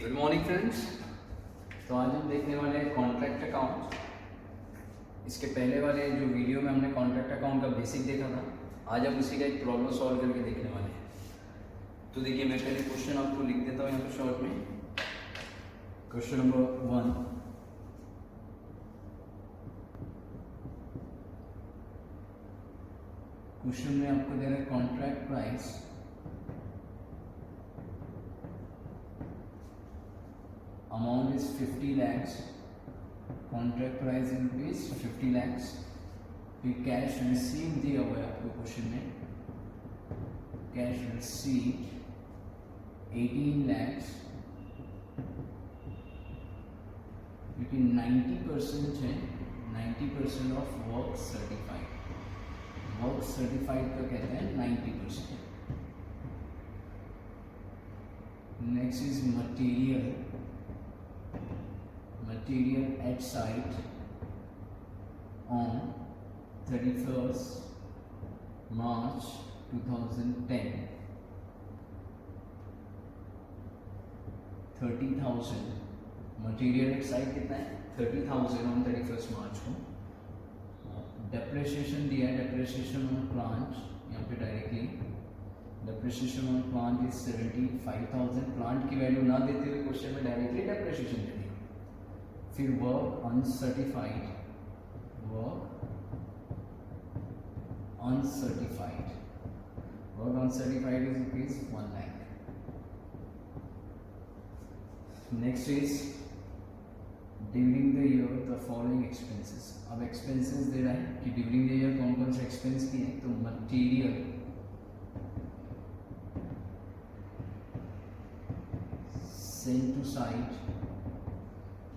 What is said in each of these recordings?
Good morning friends. तो आज हम देखने वाले हैं कॉन्ट्रैक्ट अकाउंट। इसके पहले वाले जो वीडियो में हमने कॉन्ट्रैक्ट अकाउंट का बेसिक देखा था, आज हम उसी का एक प्रॉब्लम सॉल्व करके देखने वाले हैं। तो देखिए, मैं पहले क्वेश्चन आपको लिख देता हूँ यहाँ पर शॉर्ट में। क्वेश्चन नंबर 1, क्वेश्चन में आपको दे रहा है contract price amount is 50 lakhs, contract price in rupees 50 lakhs, फिर कैश रिसीव दिया हुआ है आपको क्वेश्चन में, कैश रिसीव 18 lakhs, क्योंकि 90% है, 90% of work certified, work certified का कहते हैं 90%। Next is material, material at site on 31st March 2010, 30,000। Material eight site कितना है? 30,000 ऑन 31st मार्च को। डेप्रिसिएशन दिया है, डेप्रिसिएशन ऑन प्लांट, यहाँ पे directly depreciation on plant is 75,000। Plant की वैल्यू ना देते हुए क्वेश्चन में डायरेक्टली डेप्रिसिएशन दे दी। फिर work uncertified, work uncertified, work uncertified is rupees 1 lakh. Next is during the year the following expenses. अब एक्सपेंसेस दे रहा है कि ड्यूरिंग द ईयर कौन कौन से एक्सपेंस किए, तो material sent to site,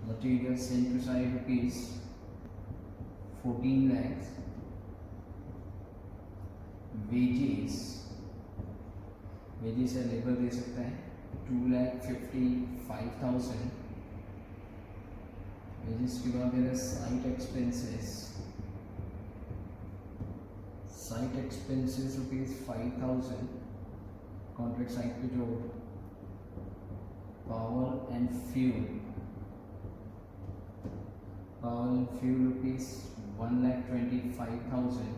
material sent to site rupees 14 lakhs, wages, wages है लेबर दे सकता है 2,55,000। wages के बाद मेरा site expenses, site expenses rupees 5,000। Contract site पे जो power and fuel, power and fuel rupees 1,25,000,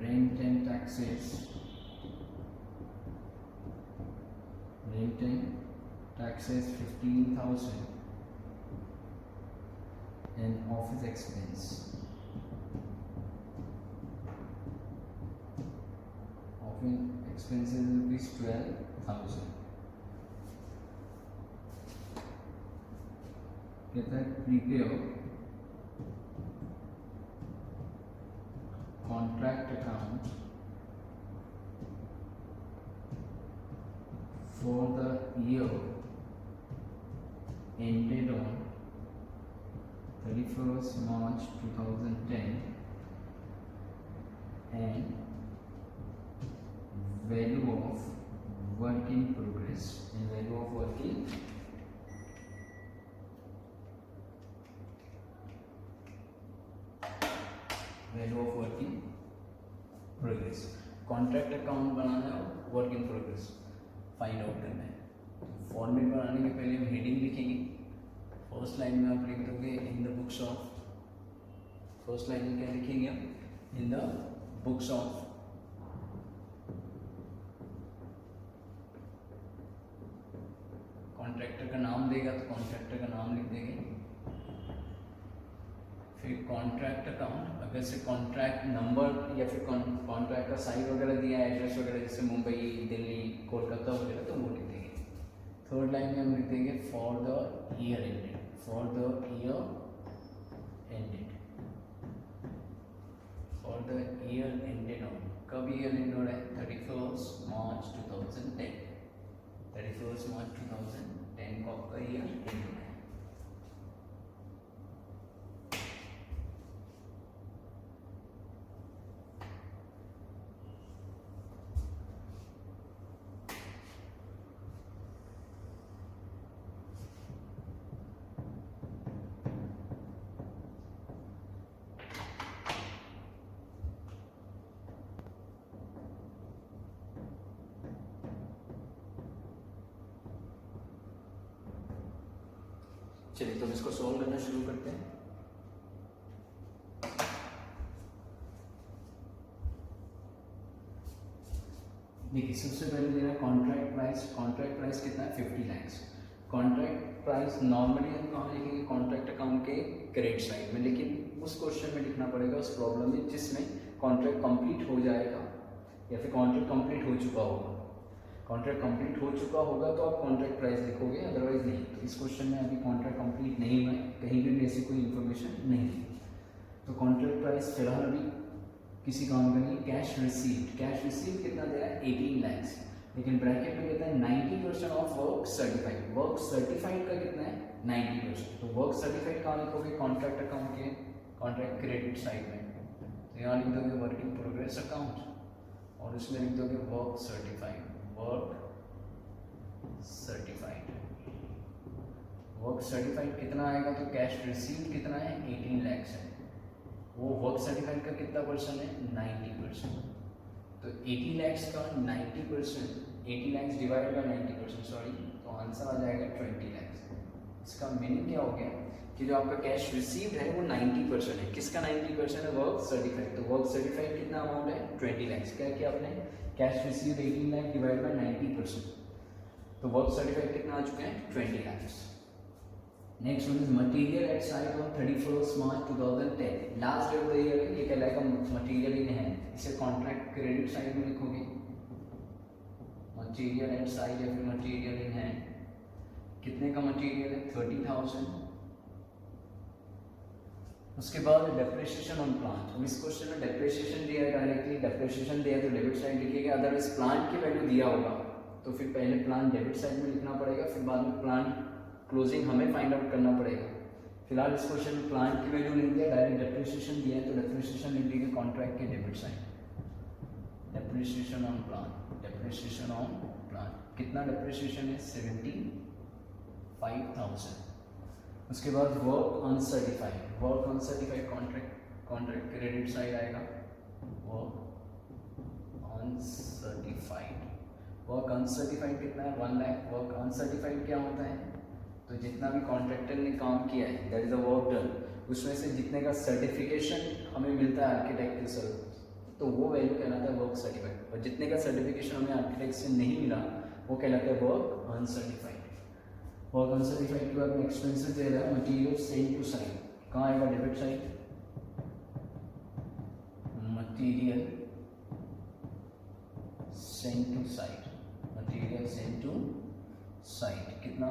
rent and taxes, rent and taxes 15,000, and office expense, office expenses rupees 12,000। कहता है prepare contract account for the year ended on 31st March 2010 and value of work in progress, and value of work in value of work in progress. Contract account बनाना है और work in progress find out करना है। Format बनाने के पहले हम heading लिखेंगे। फर्स्ट लाइन में आप लिख दोगे in the books of, first line में क्या लिखेंगे आप? In the books of contractor का नाम देगा तो कॉन्ट्रैक्टर का नाम लिख देंगे। फिर कॉन्ट्रैक्ट अकाउंट, अगर से कॉन्ट्रैक्ट नंबर या फिर कॉन्ट्रैक्ट का साइट वगैरह दिया है, एड्रेस वगैरह, जैसे मुंबई, दिल्ली, कोलकाता वगैरह, तो वो लिख देंगे। थर्ड लाइन में हम लिख देंगे for the year ended, for the year ended, for the year ended on, कब ईयर एंड हो रहा है? 31st March 2010, 31st March 2010 को आपका ईयर एंड हो रहा है। चलिए तो इसको सॉल्व करना शुरू करते हैं। देखिए सबसे पहले दे रहा है कॉन्ट्रैक्ट प्राइस कितना है 50 लाख। कॉन्ट्रैक्ट प्राइस नॉर्मली हम कहाँ लिखेंगे, कॉन्ट्रैक्ट अकाउंट के क्रेडिट साइड में, लेकिन उस क्वेश्चन में लिखना पड़ेगा उस प्रॉब्लम में जिसमें कॉन्ट्रैक्ट कंप्लीट हो जाएगा या फिर कॉन्ट्रैक्ट कंप्लीट हो चुका होगा। कॉन्ट्रैक्ट कंप्लीट हो चुका होगा तो आप कॉन्ट्रैक्ट प्राइस लिखोगे, अदरवाइज नहीं। तो इस क्वेश्चन में अभी कॉन्ट्रैक्ट कंप्लीट नहीं हुआ है, कहीं भी ऐसी कोई इन्फॉर्मेशन नहीं है, तो कॉन्ट्रैक्ट प्राइस फिलहाल अभी किसी काम का नहीं। कैश रिसीव्ड कितना दे रहा है 18 लाख, लेकिन ब्रैकेट में कहता है 90% of work certified. Work certified का कितना है 90%, तो वर्क सर्टिफाइड कहाँ लिखोगे, कॉन्ट्रैक्ट अकाउंट के कॉन्ट्रैक्ट क्रेडिट साइड में। तो यहाँ लिख दोगे वर्क इन प्रोग्रेस अकाउंट और उसमें लिख दोगे वर्क सर्टिफाइड। वर्क सर्टिफाइड कितना आएगा, तो कैश रिसीव्ड कितना है 18 लाख है, वो वर्क सर्टिफाइड का कितना परसेंट है 90%। तो 80 लाख का 90%, 80 लाख डिवाइड बाय 90%, सॉरी, तो आंसर आ जाएगा 20 लाख। इसका मीनिंग क्या हो गया कि जो आपका कैश रिसीव्ड है वो 90% है। किसका 90% है, वर्क सर्टिफाइड। तो वर्क सर्टिफाइड कितना अमाउंट है 20 लाख। क्या किया आपने, cash received 18 lakh divide by 90%, तो वर्क सर्टिफाइड कितना आ चुके हैं 20 lakh. Next one is material at site on 31 March 2010, last date of the year है, ये कहलाएगा मटेरियल इन हैंड। इसे कॉन्ट्रैक्ट क्रेडिट साइड में लिखोगे, मटेरियल एट साइट या फिर मटेरियल इन हैंड। कितने का मटेरियल है 30,000। उसके बाद डेप्रिसिएशन ऑन प्लांट। अब इस क्वेश्चन में डेप्रिसिएशन दिया है डायरेक्टली, डेप्रिसिएशन दिया है तो डेबिट साइड लिखिएगा, अदरवाइज प्लांट की वैल्यू दिया होगा तो फिर पहले प्लांट डेबिट साइड में लिखना पड़ेगा, फिर बाद में प्लांट क्लोजिंग हमें फाइंड आउट करना पड़ेगा। फिलहाल इस क्वेश्चन में प्लांट की वैल्यू नहीं दिया, डायरेक्ट डेप्रिसिएशन दिया है, तो डेप्रिसिएशन लिख दीजिए कॉन्ट्रैक्ट के debit side. Depreciation on plant, depreciation on plant कितना डेप्रिसिएशन है 75,000। उसके बाद work uncertified, work uncertified contract credit side आएगा। वर्क अनसर्टिफाइड कितना है 1 लाख। वर्क अनसर्टिफाइड क्या होता है, तो जितना भी कॉन्ट्रैक्टर ने काम किया है that is the work done, उसमें से जितने का सर्टिफिकेशन हमें मिलता है आर्किटेक्ट के सर, तो वो वैल्यू कहलाता है वर्क सर्टिफाइड, और जितने का सर्टिफिकेशन हमें आर्किटेक्ट से नहीं मिला वो कहलाता है वर्क अनसर्टिफाइड। वर्क अनसर्टिफाइड के बाद में एक्सपेंसेस दे रहा है मटीरियल सेंड टू साइट, कहाँ आएगा debit side. Material send to site, material send to site कितना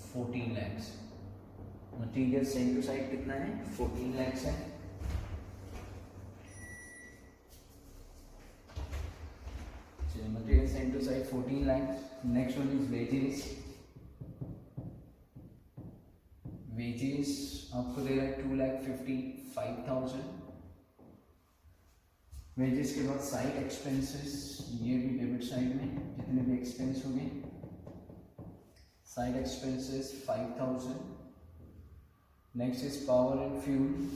14 lakh. Material send to site कितना है 14 लाख है। चलिए material send to site 14 lakh. Next one is wages. Wages आपको दे रहा है 2,55,000। वेजेस के बाद साइट एक्सपेंसेस, ये भी डेबिट साइड में जितने भी एक्सपेंस हो गए, site expenses 5,000। Next is power and fuel,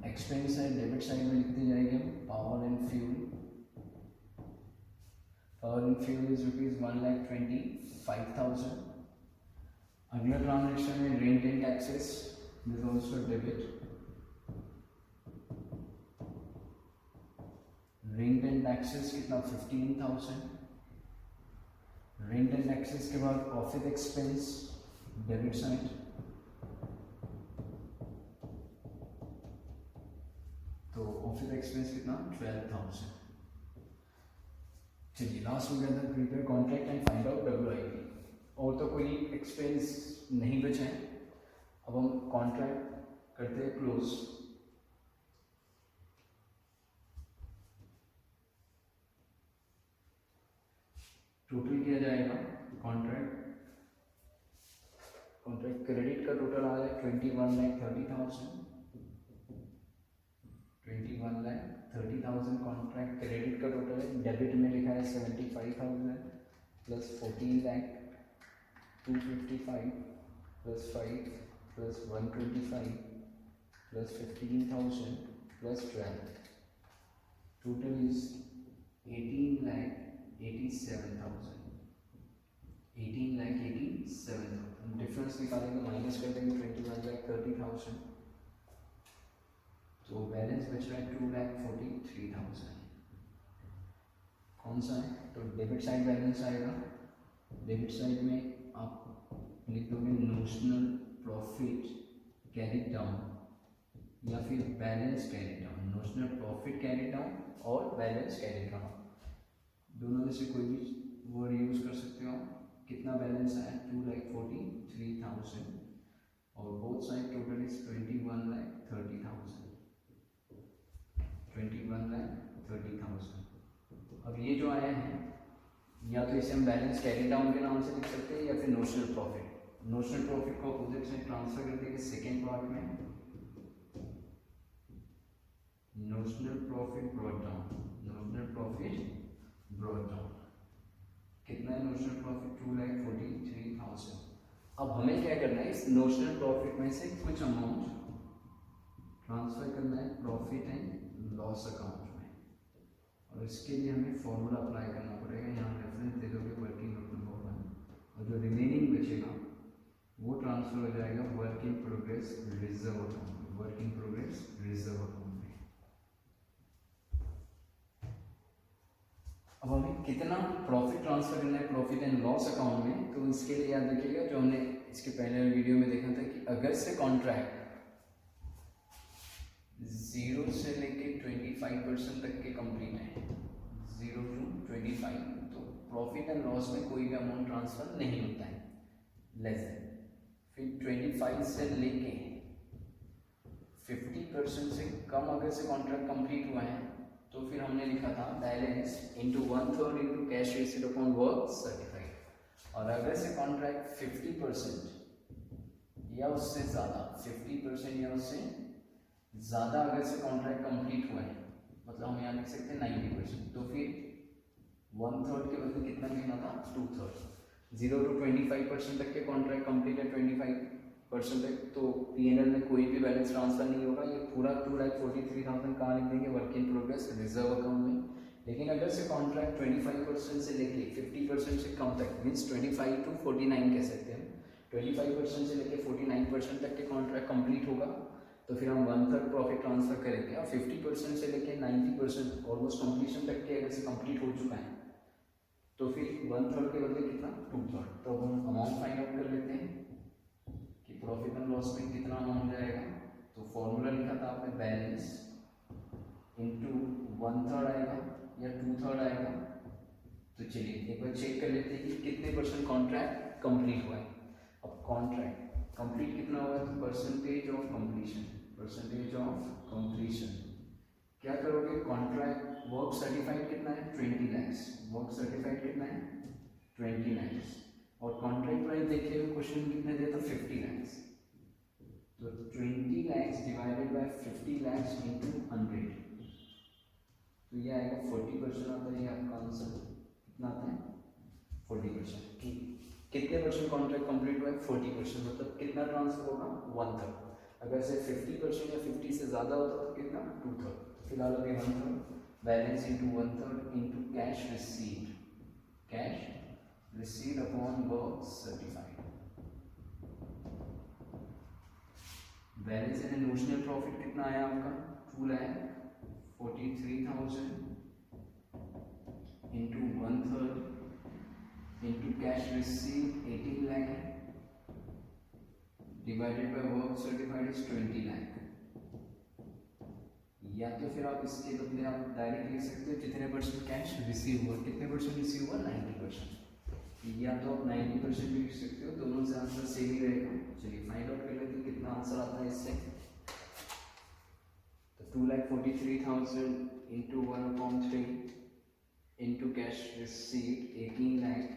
expense है डेबिट साइड में लिखते जाएंगे power and fuel. Power and fuel is ₹1,25,000। अगला ट्रांजेक्शन है rent and taxes, this also debit. Rent and taxes कितना 15,000। रेंट एंड टैक्सेस के बाद ऑफिस एक्सपेंस डेबिट साइड, तो ऑफिस एक्सपेंस कितना 12,000। चलिए लास्ट हो गया था prepare contract and find out WIP। और तो कोई एक्सपेंस नहीं बचे हैं, अब हम कॉन्ट्रैक्ट करते हैं क्लोज। टोटल किया जाएगा कॉन्ट्रैक्ट क्रेडिट का टोटल आ रहा है 21,30,000। 21,30,000 कॉन्ट्रैक्ट क्रेडिट का टोटल है। डेबिट में लिखा है 75,000 plus 14 lakh 255 plus 5 plus 125 plus 15,000 plus 12, total is 18,87,000। 18,87,000। Difference difference निकालेंगे, माइनस कर देंगे 21,30,000, तो बैलेंस बच रहा है 2,43,000। कौन सा है? तो डेबिट साइड बैलेंस आएगा। डेबिट साइड में आप लिख दोगे नोशनल प्रॉफिट कैरी डाउन या फिर balance carry down. Notional profit carry down और बैलेंस कैरी डाउन, दोनों में से कोई भी वर्ड यूज कर सकते हो। कितना बैलेंस आया? 2,43,000 और बोथ साइड टोटल इज 21,30,000। 21,30,000। अब ये जो आया है, या तो इसे हम बैलेंस कैरी डाउन के नाम से लिख सकते हैं या फिर नोशनल प्रॉफिट। नोशनल प्रॉफिट को अपोजिट से ट्रांसफर कर देंगे सेकेंड पार्ट में, notional profit brought down. Notional profit brought down कितना है? Notional profit 2,43,000। अब हमें क्या करना है, इस नोशनल प्रॉफिट में से कुछ अमाउंट ट्रांसफर करना है प्रॉफिट एंड लॉस अकाउंट में, और इसके लिए हमें फॉर्मूला अप्लाई करना पड़ेगा। यहाँ रेफरेंस दे दोगे वर्किंग नोट नंबर 1, और जो रिमेनिंग बचेगा वो ट्रांसफर हो जाएगा work in progress reserve account में। Work in progress reserve account में। अब हमें कितना प्रॉफिट ट्रांसफर करना है प्रॉफिट एंड लॉस अकाउंट में, तो इसके लिए याद रखिएगा जो हमने इसके पहले वीडियो में देखा था कि अगर से कॉन्ट्रैक्ट 0 से लेके 25% तक के कंप्लीट है, 0 to 25, तो प्रॉफिट एंड लॉस में कोई भी अमाउंट ट्रांसफर नहीं होता है लेस देन। फिर 25 से लेके 50% से कम अगर से कॉन्ट्रैक्ट कंप्लीट हुआ है, तो फिर हमने लिखा था balance into 1/3 into cash receipt upon work certified. और अगर से कॉन्ट्रैक्ट 50% या उससे ज़्यादा, 50% या उससे ज़्यादा अगर से कॉन्ट्रैक्ट कंप्लीट हुआ है, मतलब हम यहाँ लिख सकते हैं 90%, तो फिर 1/3 के बदले कितना लिखना था? 2/3। 0 to 25% तक के कॉन्ट्रैक्ट कंप्लीट है 25% तक, तो P&L में कोई भी बैलेंस ट्रांसफर नहीं होगा। ये पूरा 2,43,000 कहाँ लिख देंगे? Work in progress reserve account में। लेकिन अगर से कॉन्ट्रैक्ट 25% से लेके 50% से कम तक, मीन्स 25 to 49 कह सकते हैं, 25% से लेके 49% तक के कॉन्ट्रैक्ट कंप्लीट होगा, तो फिर हम 1/3 प्रॉफिट ट्रांसफर करेंगे। और 50% से लेके 90% ऑलमोस्ट कंप्लीशन तक के अगर से कंप्लीट हो चुका है, तो फिर 1/3 के बदले कितना? 2/3। तो अब हम अमाउंट फाइंड आउट कर लेते हैं कि प्रॉफिट एंड लॉस में कितना अमाउंट जाएगा। तो फॉर्मूला लिखा था आपने, बैलेंस इंटू 1/3 आएगा या 2/3 आएगा। तो चलिए एक बार चेक कर लेते हैं कि कितने परसेंट कॉन्ट्रैक्ट कंप्लीट हुआ है। अब कॉन्ट्रैक्ट कंप्लीट कितना हुआ है? तो percentage of completion, percentage of completion. क्या करोगे? कॉन्ट्रैक्ट वर्क सर्टिफाइड कितना है? 20 lakhs। वर्क सर्टिफाइड कितना है? 20 lakhs। और कॉन्ट्रैक्ट प्राइस देखिए क्वेश्चन कितने दिया था? 50 lakhs। तो 20 lakhs divided by 50 lakhs into 100, तो ये आएगा 40% आता है। ये आपका आंसर कितना आता है? 40%। कितने परसेंट कॉन्ट्रैक्ट कंप्लीट हुआ है? 40%। मतलब कितना ट्रांसफर होगा? 1/3। अगर से 50% या 50 से ज़्यादा होता तो कितना? 2/3। फिलहाल अभी 1/3 balance into 1/3 into cash receipt, cash receipt upon work certified. Balance and notional profit कितना आया आपका? 2,43,000 into 1/3 into cash receipt 18 lakh है, divided by work certified is 20 lakh। या तो फिर आप इसके बदले आप डायरेक्ट लिख सकते हो जितने परसेंट कैश रिसीव हुआ। कितने परसेंट रिसीव हुआ? 90%। या तो आप 90% भी लिख सकते हो, दोनों से आंसर सेम ही रहेगा। चलिए फाइंड आउट कर लेते हैं कितना आंसर आता है इससे। तो 2,43,000 into 1/3 into cash receipt 18 lakh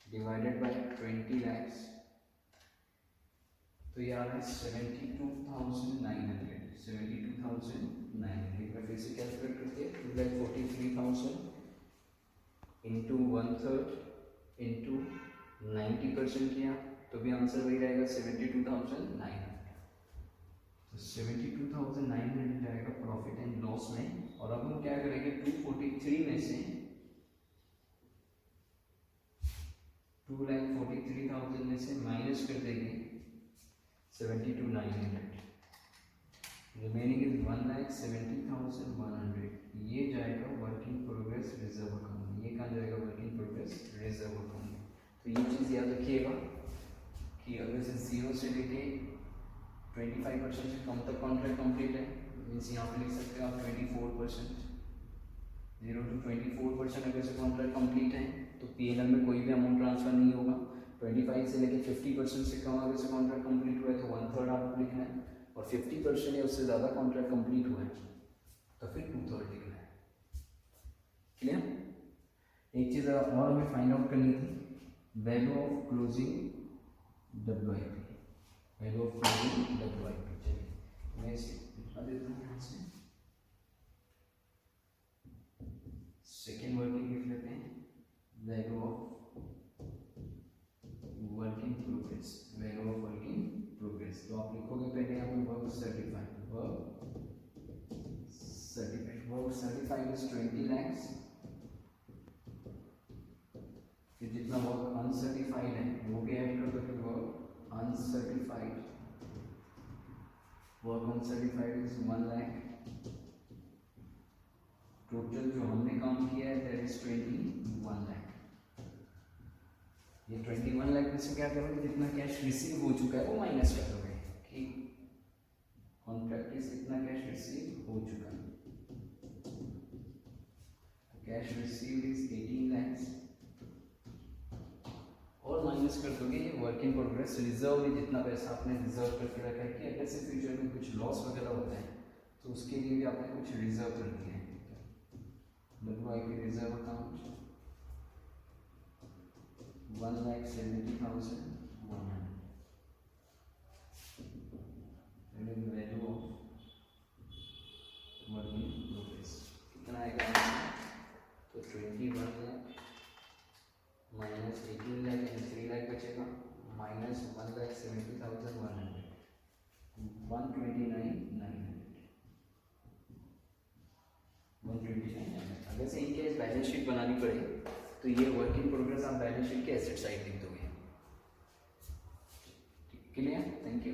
divided by 20 lakhs, तो ये आ रहा है 72,900। 72,900 एक बार फिर से कैलकुलेट करते हैं। 2,43,000 इंटू 1/3 इंटू 90% किया तो भी आंसर वही रहेगा 72,900। तो 72,900 जाएगा प्रॉफिट एंड लॉस में। और अब हम क्या करेंगे? 243 में से 2,43,000 में से माइनस कर देंगे 72,900, रिमेनिंग इज 1,70,100। ये जाएगा work in progress reserve account में। ये कहाँ जाएगा? Work in progress reserve account में। तो ये चीज़ याद रखिएगा कि अगर से 0 से लेके 25% से कम तक कॉन्ट्रैक्ट कंप्लीट है, मीन्स यहाँ पे लिख सकते हो आप 24%, 0 to 24% अगर से कॉन्ट्रैक्ट कंप्लीट है तो पीएनएल में कोई भी अमाउंट ट्रांसफर नहीं होगा। 25 से लेके 50% से कम अगर से कॉन्ट्रैक्ट कंप्लीट हुआ है तो 1/3 आपको लिखना है, और 50% या उससे ज़्यादा कॉन्ट्रैक्ट कंप्लीट हुआ है तो फिर 2/3 लिखना है। क्लियर? एक चीज़ और हमें फाइंड आउट करनी थी, value of closing WIP, value of closing WIP। चलिए मैं इसे लिखा देता हूँ यहाँ से, सेकेंड वर्किंग लिख लेते हैं, value of work in progress, value of work in progress. तो आप लिखोगे पहले यहाँ पे work certified, work certified is 20 lakhs। फिर जितना वर्क अनसर्टिफाइड है वो भी ऐड कर दो, फिर work uncertified is 1 lakh। Total जो हमने काम किया है दैट इज 21 lakh। ये 21 लाख में से क्या करोगे, जितना कैश रिसीव हो चुका है वो माइनस कर दोगे कि कॉन्ट्रैक्ट से इतना कैश रिसीव हो चुका है। तो कैश रिसीव इज 18 lakhs और माइनस कर दोगे ये वर्क इन प्रोग्रेस रिजर्व में जितना पैसा आपने रिजर्व करके रखा है कि अगर से फ्यूचर में कुछ लॉस वगैरह होता है तो उसके लिए भी आपने कुछ रिजर्व कर दिया है। WIP reserve account 1,70,100, value of work in progress कितना आएगा आंसर? तो 21 लाख माइनस 18 लाख यानी 3 लाख बचेगा, माइनस 1,70,100, 129,900। अगर से इनके बैलेंस शीट बनानी पड़े तो ये वर्क इन प्रोग्रेस आप बैलेंस शीट के एसेट साइड लिख दोगे। क्लियर? Thank you.